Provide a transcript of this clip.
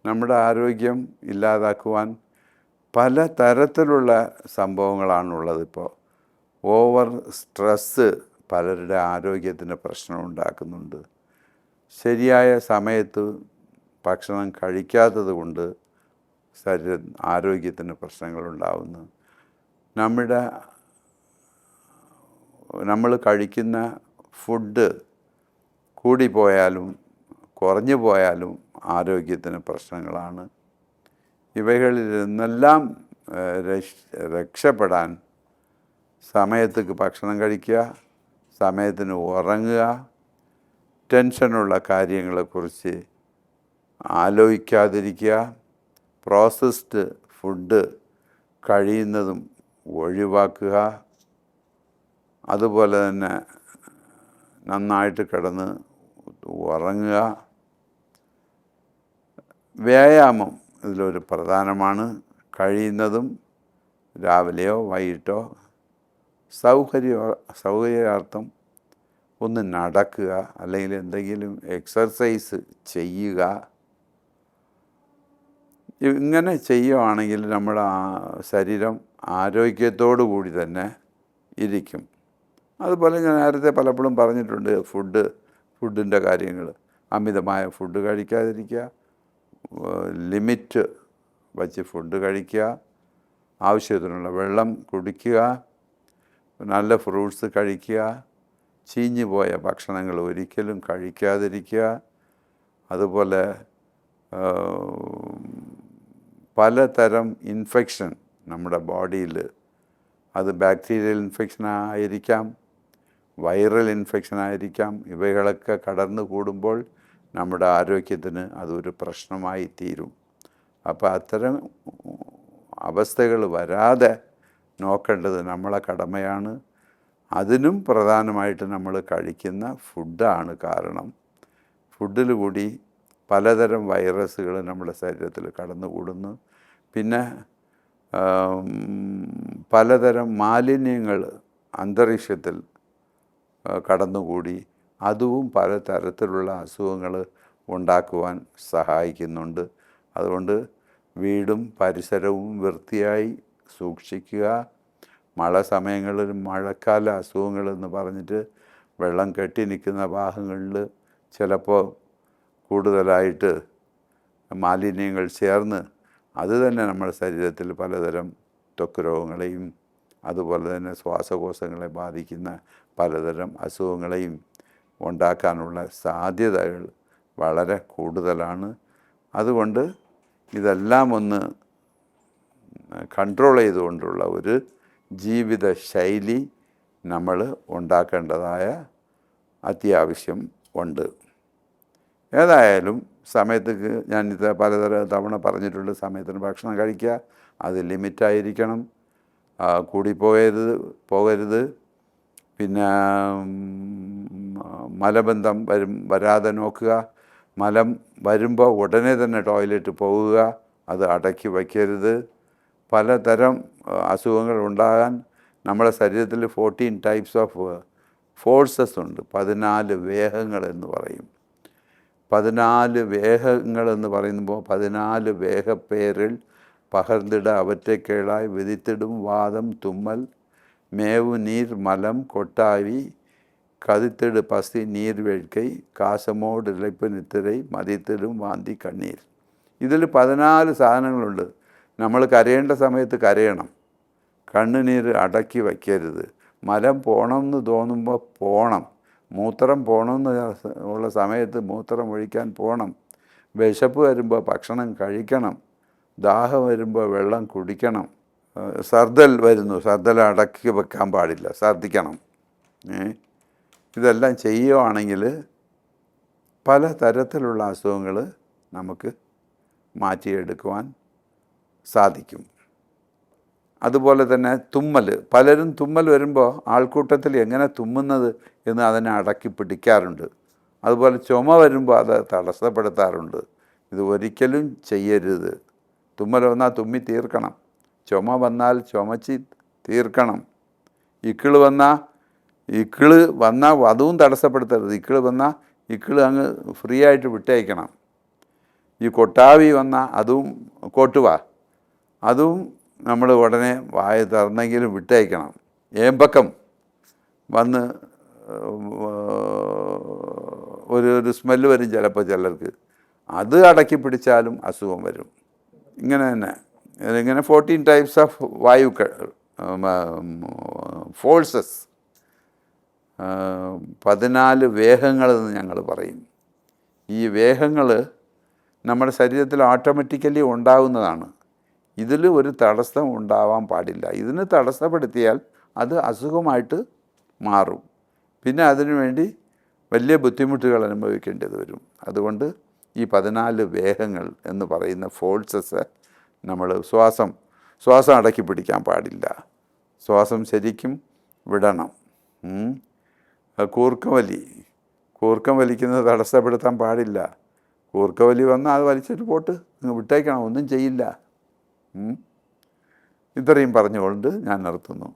നമ്മുടെ ആരോഗ്യം ഇല്ലാതാക്കുവാൻ പല തരത്തിലുള്ള സംഭവങ്ങളാണുള്ളത്. ഇപ്പോൾ ഓവർ സ്ട്രെസ്സ് പലരുടെ ആരോഗ്യത്തിന് പ്രശ്നം ഉണ്ടാക്കുന്നുണ്ട്. ശരിയായ സമയത്ത് ഭക്ഷണം കഴിക്കാത്തത് കൊണ്ട് ആരോഗ്യത്തിന് പ്രശ്നങ്ങളുണ്ടാകുന്നു. നമ്മൾ കഴിക്കുന്ന ഫുഡ് കൂടിപ്പോയാലും കുറഞ്ഞു പോയാലും ആരോഗ്യത്തിന് പ്രശ്നങ്ങളാണ്. ഇവകളിൽ നിന്നെല്ലാം രക്ഷപ്പെടാൻ സമയത്തേക്ക് ഭക്ഷണം കഴിക്കുക, സമയത്തിന് ഉറങ്ങുക, ടെൻഷനുള്ള കാര്യങ്ങളെക്കുറിച്ച് ആലോചിക്കാതിരിക്കുക, പ്രോസസ്ഡ് ഫുഡ് കഴിയുന്നതും ഒഴിവാക്കുക, അതുപോലെ തന്നെ നന്നായിട്ട് കിടന്ന് ഉറങ്ങുക. വ്യായാമം ഇതിലൊരു പ്രധാനമാണ്. കഴിയുന്നതും രാവിലെയോ വൈകിട്ടോ സൗകര്യാർത്ഥം ഒന്ന് നടക്കുക, അല്ലെങ്കിൽ എന്തെങ്കിലും എക്സർസൈസ് ചെയ്യുക. ഇങ്ങനെ ചെയ്യുകയാണെങ്കിൽ നമ്മുടെ ശരീരം ആരോഗ്യത്തോടു കൂടി തന്നെ ഇരിക്കും. അതുപോലെ ഞാൻ നേരത്തെ പലപ്പോഴും പറഞ്ഞിട്ടുണ്ട്, ഫുഡിൻ്റെ കാര്യങ്ങൾ. അമിതമായ ഫുഡ് കഴിക്കാതിരിക്കുക, ലിമിറ്റ് വച്ച് ഫുഡ് കഴിക്കുക, ആവശ്യത്തിനുള്ള വെള്ളം കുടിക്കുക, നല്ല ഫ്രൂട്ട്സ് കഴിക്കുക, ചീഞ്ഞു പോയ ഭക്ഷണങ്ങൾ ഒരിക്കലും കഴിക്കാതിരിക്കുക. അതുപോലെ പലതരം ഇൻഫെക്ഷൻ നമ്മുടെ ബോഡിയിൽ, അത് ബാക്ടീരിയൽ ഇൻഫെക്ഷൻ ആയിരിക്കാം, വൈറൽ ഇൻഫെക്ഷൻ ആയിരിക്കാം. ഇവകളൊക്കെ കടന്നു കൂടുമ്പോൾ നമ്മുടെ ആരോഗ്യത്തിന് അതൊരു പ്രശ്നമായി തീരും. അപ്പോൾ അത്തരം അവസ്ഥകൾ വരാതെ നോക്കേണ്ടത് നമ്മളെ കടമയാണ്. അതിനും പ്രധാനമായിട്ട് നമ്മൾ കഴിക്കുന്ന ഫുഡാണ് കാരണം. ഫുഡിൽ കൂടി പലതരം വൈറസുകൾ നമ്മുടെ ശരീരത്തിൽ കടന്നുകൂടുന്നു. പിന്നെ പലതരം മാലിന്യങ്ങൾ അന്തരീക്ഷത്തിൽ കടന്നുകൂടി അതും പലതരത്തിലുള്ള അസുഖങ്ങൾ ഉണ്ടാക്കുവാൻ സഹായിക്കുന്നുണ്ട്. അതുകൊണ്ട് വീടും പരിസരവും വൃത്തിയായി സൂക്ഷിക്കുക. മഴ സമയങ്ങളിൽ മഴക്കാല അസുഖങ്ങളെന്ന് പറഞ്ഞിട്ട് വെള്ളം കെട്ടി നിൽക്കുന്ന ഭാഗങ്ങളിൽ ചിലപ്പോൾ കൂടുതലായിട്ട് മാലിന്യങ്ങൾ ചേർന്ന് അത് തന്നെ നമ്മുടെ ശരീരത്തിൽ പലതരം ത്വക്ക് രോഗങ്ങളെയും അതുപോലെ തന്നെ ശ്വാസകോശങ്ങളെ ബാധിക്കുന്ന പലതരം അസുഖങ്ങളെയും ഉണ്ടാക്കാനുള്ള സാധ്യതകൾ വളരെ കൂടുതലാണ്. അതുകൊണ്ട് ഇതെല്ലാം ഒന്ന് കൺട്രോൾ ചെയ്തുകൊണ്ടുള്ള ഒരു ജീവിത ശൈലി നമ്മൾ ഉണ്ടാക്കേണ്ടതായ അത്യാവശ്യം ഉണ്ട്. ഏതായാലും സമയത്തേക്ക് ഞാനിത് തവണ പറഞ്ഞിട്ടുണ്ട്, സമയത്തിന് ഭക്ഷണം കഴിക്കുക, അത് ലിമിറ്റായിരിക്കണം, പോകരുത്. പിന്നെ മലബന്ധം വരാതെ നോക്കുക. മലം വരുമ്പോൾ ഉടനെ തന്നെ ടോയ്ലറ്റ് പോകുക, അത് അടക്കി വയ്ക്കരുത്. പലതരം അസുഖങ്ങൾ ഉണ്ടാകാൻ നമ്മുടെ ശരീരത്തിൽ 14 ടൈപ്സ് ഓഫ് ഫോഴ്സസ് ഉണ്ട്. 14 വേഗങ്ങളെന്ന് പറയും. 14 വേഗങ്ങളെന്ന് പറയുമ്പോൾ 14 വേഗപ്പേരിൽ പകർന്നിട അവറ്റക്കേളായി വിധിത്തിടും വാദം തുമ്മൽ മേവു നീർ മലം കൊട്ടാവി കതിത്തിട് പസി നീർ വേഴ്ക്കൈ കാശമോട് ഇളപ്പ് നിത്തിരൈ മതിത്തിടും വാന്തി കണ്ണീർ. ഇതിൽ 14 സാധനങ്ങളുണ്ട്. നമ്മൾ കരയേണ്ട സമയത്ത് കരയണം, കണ്ണുനീർ അടക്കി വയ്ക്കരുത്, മലം പോകണമെന്ന് തോന്നുമ്പോൾ പോകണം, മൂത്രം പോകണമെന്ന് ഉള്ള സമയത്ത് മൂത്രം ഒഴിക്കാൻ പോകണം, വിശപ്പ് വരുമ്പോൾ ഭക്ഷണം കഴിക്കണം, ദാഹം വരുമ്പോൾ വെള്ളം കുടിക്കണം, ഛർദ്ദൽ അടക്കി വെക്കാൻ പാടില്ല, ഛർദ്ദിക്കണം. ഇതെല്ലാം ചെയ്യുകയാണെങ്കിൽ പല തരത്തിലുള്ള അസുഖങ്ങൾ നമുക്ക് മാറ്റിയെടുക്കുവാൻ സാധിക്കും. അതുപോലെ തന്നെ പലരും തുമ്മൽ വരുമ്പോൾ ആൾക്കൂട്ടത്തിൽ എങ്ങനെ തുമ്മുന്നത് എന്ന് അതിനെ അടക്കി പിടിക്കാറുണ്ട്. അതുപോലെ ചുമ വരുമ്പോൾ അത് തടസ്സപ്പെടുത്താറുണ്ട്. ഇത് ഒരിക്കലും ചെയ്യരുത്. തുമ്മൽ വന്നാൽ തുമ്മി തീർക്കണം, ചുമ വന്നാൽ ചുമച്ച് തീർക്കണം, ഇക്കിള് വന്നാൽ അതും തടസ്സപ്പെടുത്തരുത്. ഇക്കിള് വന്നാൽ അങ്ങ് ഫ്രീ ആയിട്ട് വിട്ടയക്കണം. ഈ കൊട്ടാവി വന്ന അതും കോട്ടുവാ, അതും നമ്മൾ ഉടനെ വായ തുറന്നെങ്കിലും വിട്ടയക്കണം. ഏമ്പക്കം വന്ന് ഒരു സ്മെല്ല് വരും ചിലപ്പോൾ ചിലർക്ക്, അത് അടക്കി പിടിച്ചാലും അസുഖം വരും. ഇങ്ങനെ തന്നെ ഇങ്ങനെ 14 ടൈപ്സ് ഓഫ് വായുക്കൾ, ഫോഴ്സസ്, 14 വേഗങ്ങളെന്ന് ഞങ്ങൾ പറയും. ഈ വേഗങ്ങൾ നമ്മുടെ ശരീരത്തിൽ ഓട്ടോമാറ്റിക്കലി ഉണ്ടാകുന്നതാണ്. ഇതിൽ ഒരു തടസ്സം ഉണ്ടാവാൻ പാടില്ല. ഇതിന് തടസ്സപ്പെടുത്തിയാൽ അത് അസുഖമായിട്ട് മാറും. പിന്നെ അതിനുവേണ്ടി വലിയ ബുദ്ധിമുട്ടുകൾ അനുഭവിക്കേണ്ടത് വരും. അതുകൊണ്ട് ഈ 14 വേഗങ്ങൾ എന്ന് പറയുന്ന ഫോഴ്സസ് നമ്മൾ ശ്വാസം അടക്കി പിടിക്കാൻ പാടില്ല. ശ്വാസം ശരിക്കും വിടണം. കൂർക്കം വലിക്കുന്നത് തടസ്സപ്പെടുത്താൻ പാടില്ല. കൂർക്കവലി വന്നാൽ അത് വലിച്ചിട്ട് പോട്ട് വിട്ടേക്കണം, ഒന്നും ചെയ്യില്ല. ഇത്രയും പറഞ്ഞുകൊണ്ട് ഞാൻ നിർത്തുന്നു.